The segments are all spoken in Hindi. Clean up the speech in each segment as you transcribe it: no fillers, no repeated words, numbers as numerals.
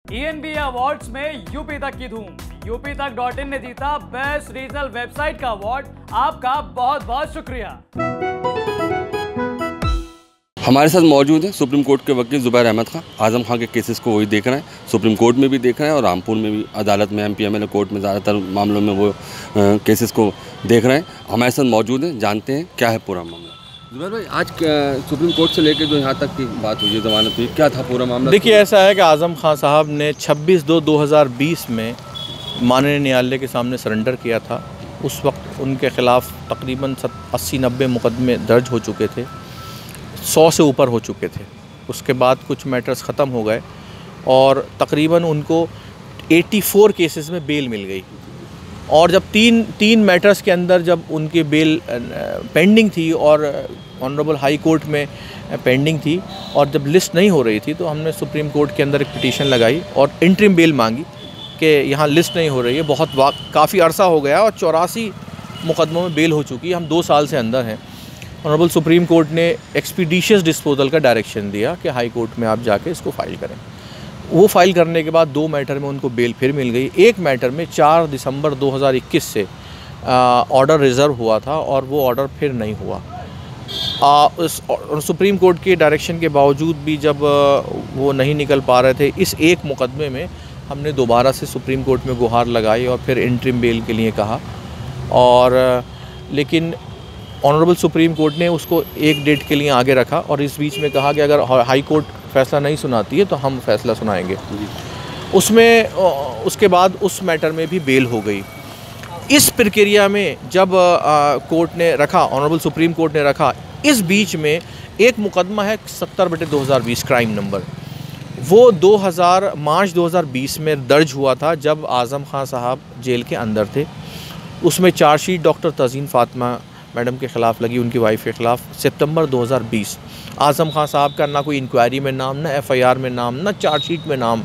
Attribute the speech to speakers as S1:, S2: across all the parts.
S1: ENB अवार्ड्स में यूपी तक की धूम। UPTak.in ने जीता बेस्ट रीजनल वेबसाइट का अवार्ड। आपका बहुत बहुत शुक्रिया।
S2: हमारे साथ मौजूद हैं सुप्रीम कोर्ट के वकील जुबैर अहमद खां। आजम खां के केसेस को वही देख रहे हैं, सुप्रीम कोर्ट में भी देख रहे हैं और रामपुर में भी अदालत में MPML कोर्ट में ज़्यादातर मामलों में वो केसेस को देख रहे हैं। हमारे साथ मौजूद हैं, जानते हैं क्या है पूरा मामला। जुबैर भाई, आज सुप्रीम कोर्ट से लेकर जो यहाँ तक की बात हुई है, जमानत हुई, क्या था पूरा मामला?
S3: देखिए, ऐसा है कि आजम खां साहब ने 26/2/2020 में माननीय न्यायालय के सामने सरेंडर किया था। उस वक्त उनके ख़िलाफ़ तकरीबन 80-90 मुकदमे दर्ज हो चुके थे, 100 से ऊपर हो चुके थे। उसके बाद कुछ मैटर्स ख़त्म हो गए और तकरीबन उनको 84 केसेस में बेल मिल गई। और जब तीन मैटर्स के अंदर जब उनकी बेल पेंडिंग थी और ऑनरेबल हाई कोर्ट में पेंडिंग थी और जब लिस्ट नहीं हो रही थी, तो हमने सुप्रीम कोर्ट के अंदर एक पिटीशन लगाई और इंटरिम बेल मांगी कि यहाँ लिस्ट नहीं हो रही है, बहुत काफ़ी अरसा हो गया और 84 मुकदमों में बेल हो चुकी है, हम 2 साल से अंदर हैं। ऑनरेबल सुप्रीम कोर्ट ने एक्सपीडिशियस डिस्पोजल का डायरेक्शन दिया कि हाई कोर्ट में आप जाके इसको फ़ाइल करें। वो फाइल करने के बाद 2 मैटर में उनको बेल फिर मिल गई। एक मैटर में 4 दिसंबर 2021 से ऑर्डर रिज़र्व हुआ था और वो ऑर्डर फिर नहीं हुआ। सुप्रीम कोर्ट के डायरेक्शन के बावजूद भी जब वो नहीं निकल पा रहे थे, इस एक मुकदमे में हमने दोबारा से सुप्रीम कोर्ट में गुहार लगाई और फिर इंटरिम बेल के लिए कहा। और लेकिन ऑनरेबल सुप्रीम कोर्ट ने उसको एक डेट के लिए आगे रखा और इस बीच में कहा कि अगर हाई कोर्ट फैसला नहीं सुनाती है तो हम फैसला सुनाएंगे। उसमें उसके बाद उस मैटर में भी बेल हो गई। इस प्रक्रिया में जब कोर्ट ने रखा, ऑनरेबल सुप्रीम कोर्ट ने रखा, इस बीच में एक मुकदमा है 70/2020 क्राइम नंबर, वो मार्च 2020 में दर्ज हुआ था जब आज़म खां साहब जेल के अंदर थे। उसमें chargesheet doctor Tazeen Fatima madam के ख़िलाफ़ लगी, उनकी वाइफ के ख़िलाफ़, सितंबर 2020। आज़म खां साहब का ना कोई इंक्वायरी में नाम, ना FIR में नाम, ना चार्जशीट में नाम,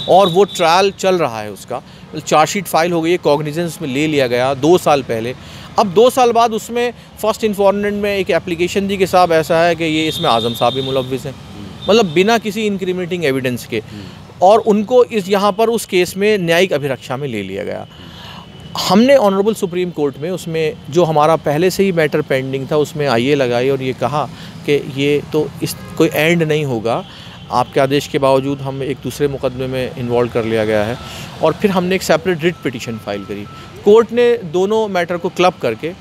S3: और वो ट्रायल चल रहा है उसका। चार्जशीट फ़ाइल हो गई है, कॉग्निजेंस में ले लिया गया 2 साल पहले। अब 2 साल बाद उसमें फ़र्स्ट इन्फॉर्मेंट में एक एप्लीकेशन दी कि साहब ऐसा है कि ये इसमें आज़म साहब भी मुलव्विस हैं, मतलब बिना किसी इंक्रीमेंटिंग एविडेंस के, और उनको यहाँ पर उस केस में न्यायिक अभिरक्षा में ले लिया गया। हमने ऑनरेबल सुप्रीम कोर्ट में उसमें जो हमारा पहले से ही मैटर पेंडिंग था उसमें आईए लगाई और ये कहा कि ये तो इस कोई एंड नहीं होगा, आपके आदेश के बावजूद हम एक दूसरे मुकदमे में इन्वॉल्व कर लिया गया है। और फिर हमने एक सेपरेट रिट पिटीशन फाइल करी। कोर्ट ने दोनों मैटर को क्लब करके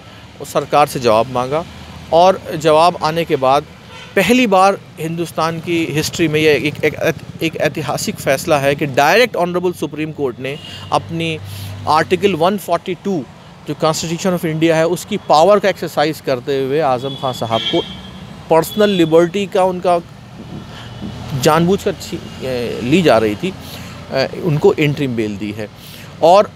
S3: सरकार से जवाब मांगा और जवाब आने के बाद पहली बार हिंदुस्तान की हिस्ट्री में ये एक ऐतिहासिक फ़ैसला है कि डायरेक्ट ऑनरेबल सुप्रीम कोर्ट ने अपनी आर्टिकल 142 जो कॉन्स्टिट्यूशन ऑफ इंडिया है उसकी पावर का एक्सरसाइज करते हुए आज़म खां साहब को पर्सनल लिबर्टी का उनका जानबूझकर ली जा रही थी, उनको इंटरिम बेल दी है। और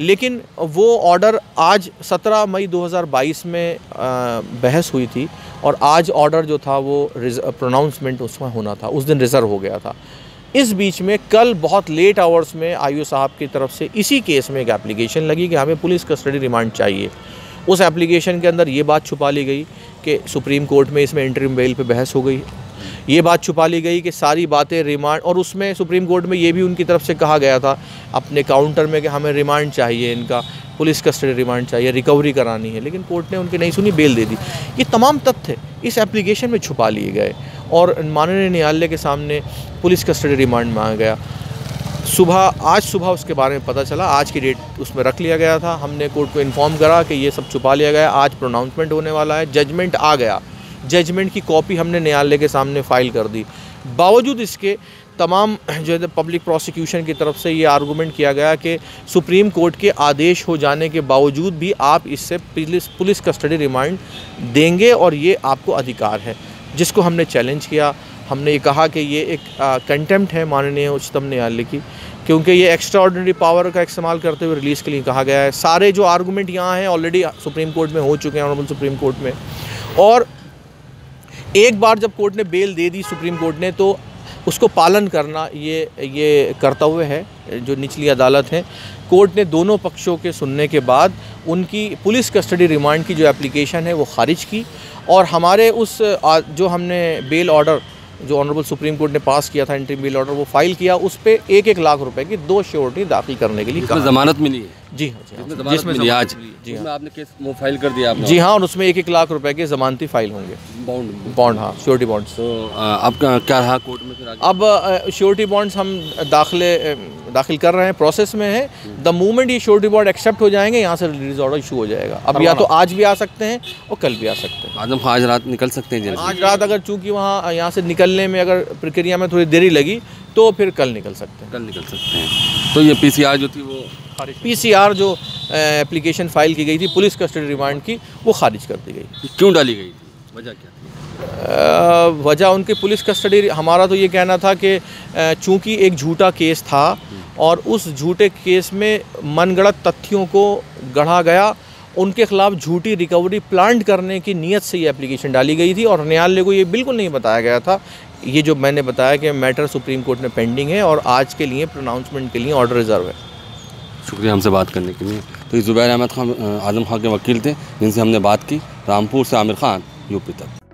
S3: लेकिन वो ऑर्डर आज 17 मई 2022 में बहस हुई थी और आज ऑर्डर जो था वो प्रोनाउंसमेंट उसमें होना था, उस दिन रिज़र्व हो गया था। इस बीच में कल बहुत लेट आवर्स में IO साहब की तरफ से इसी केस में एक एप्लीकेशन लगी कि हमें पुलिस कस्टडी रिमांड चाहिए। उस एप्लीकेशन के अंदर ये बात छुपा ली गई कि सुप्रीम कोर्ट में इसमें इंटरिम बेल पे बहस हो गई। ये बात छुपा ली गई कि सारी बातें रिमांड, और उसमें सुप्रीम कोर्ट में ये भी उनकी तरफ से कहा गया था अपने काउंटर में कि हमें रिमांड चाहिए, इनका पुलिस कस्टडी रिमांड चाहिए, रिकवरी करानी है, लेकिन कोर्ट ने उनकी नहीं सुनी, बेल दे दी। ये तमाम तथ्य इस एप्लीकेशन में छुपा लिए गए और माननीय न्यायालय के सामने पुलिस कस्टडी रिमांड मांगा गया। आज सुबह उसके बारे में पता चला, आज की डेट उसमें रख लिया गया था। हमने कोर्ट को इन्फॉर्म करा कि ये सब छुपा लिया गया, आज प्रोनाउंसमेंट होने वाला है, जजमेंट आ गया। जजमेंट की कॉपी हमने न्यायालय के सामने फ़ाइल कर दी। बावजूद इसके तमाम जो है पब्लिक प्रोसिक्यूशन की तरफ से ये आर्गूमेंट किया गया कि सुप्रीम कोर्ट के आदेश हो जाने के बावजूद भी आप इससे पुलिस कस्टडी रिमांड देंगे और ये आपको अधिकार है, जिसको हमने चैलेंज किया। हमने ये कहा कि ये एक कंटेम्प्ट है माननीय उच्चतम न्यायालय की, क्योंकि ये एक्स्ट्रा ऑर्डिनरी पावर का इस्तेमाल करते हुए रिलीज़ के लिए कहा गया है। सारे जो आर्गूमेंट यहाँ हैं ऑलरेडी सुप्रीम कोर्ट में हो चुके हैं, ऑनरेबल सुप्रीम कोर्ट में। और एक बार जब कोर्ट ने बेल दे दी सुप्रीम कोर्ट ने, तो उसको पालन करना ये कर्तव्य है जो निचली अदालत है। कोर्ट ने दोनों पक्षों के सुनने के बाद उनकी पुलिस कस्टडी रिमांड की जो एप्लीकेशन है वो खारिज की और हमारे उस जो हमने बेल ऑर्डर जो ऑनरेबल सुप्रीम कोर्ट ने पास किया था इंटरिम बेल ऑर्डर, वो फाइल किया। उस पे 1-1 लाख रुपए की 2 श्योरिटी दाखिल करने के लिए कहा।
S2: जमानत मिली है?
S3: जी हाँ,
S2: जिसमें मिली आज?
S3: जी हाँ,
S2: आपने केस वो फाइल कर दिया आपने?
S3: जी हाँ, और उसमें 1-1 लाख रुपए के जमानती फाइल होंगे। बॉन्ड, हाँ, श्योरिटी बॉन्ड्स।
S2: तो आपका क्या रहा कोर्ट में फिर आगे?
S3: अब श्योरिटी बॉन्ड्स हम दाखिल कर रहे हैं, प्रोसेस में है। द मोमेंट ये श्योरिटी बॉन्ड एक्सेप्ट हो जाएंगे, यहाँ से रिलीज ऑर्डर इशू हो जाएगा। अब या तो आज भी आ सकते हैं और कल भी आ सकते हैं।
S2: आजम खां आज रात निकल सकते हैं जेल से?
S3: आज रात अगर चूंकि वहाँ यहाँ से निकलने में अगर प्रक्रिया में थोड़ी देरी लगी तो फिर कल निकल सकते हैं।
S2: कल निकल सकते हैं। तो ये PCR जो थी वो
S3: PCR जो एप्लीकेशन फाइल की गई थी पुलिस कस्टडी रिमांड की, वो खारिज कर दी गई।
S2: क्यों डाली गई थी? वजह क्या थी?
S3: वजह उनकी पुलिस कस्टडी, हमारा तो ये कहना था कि चूंकि एक झूठा केस था और उस झूठे केस में मनगढ़ंत तथ्यों को गढ़ा गया, उनके खिलाफ झूठी रिकवरी प्लांट करने की नीयत से ये एप्लीकेशन डाली गई थी। और न्यायालय को ये बिल्कुल नहीं बताया गया था, ये जो मैंने बताया कि मैटर सुप्रीम कोर्ट में पेंडिंग है और आज के लिए प्रोनाउंसमेंट के लिए ऑर्डर रिजर्व है।
S2: शुक्रिया हमसे बात करने के लिए। तो ये ज़ुबैर अहमद खान आज़म खां के वकील थे, जिनसे हमने बात की। रामपुर से आमिर खान, यूपी तक।